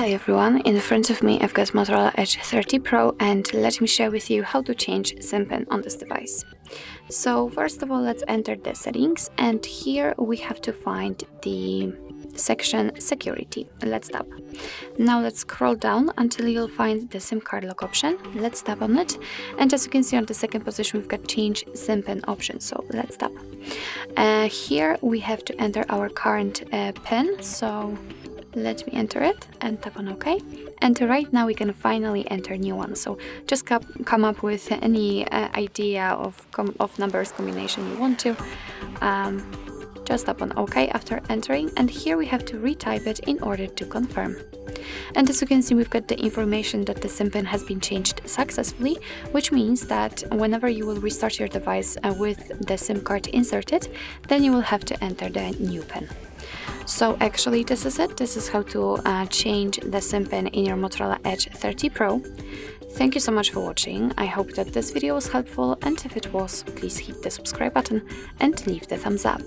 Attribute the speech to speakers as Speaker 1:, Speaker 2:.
Speaker 1: Hi everyone, in front of me I've got Motorola Edge 30 Pro and let me share with you how to change SIM pin on this device. So first of all, let's enter the settings, and here we have to find the section security. Let's tap. Now let's scroll down until you'll find the SIM card lock option. Let's tap on it, and as you can see on the second position we've got change SIM pin option, so let's tap. Here we have to enter our current pin, so let me enter it and tap on OK. And right now we can finally enter new one. So just come up with any idea of numbers combination you want to. Just tap on OK after entering, and here we have to retype it in order to confirm. And as you can see, we've got the information that the SIM pin has been changed successfully, which means that whenever you will restart your device with the SIM card inserted, then you will have to enter the new pin. So actually this is it. This is how to change the SIM pin in your Motorola Edge 30 Pro. Thank you so much for watching. I hope that this video was helpful, and if it was, please hit the subscribe button and leave the thumbs up.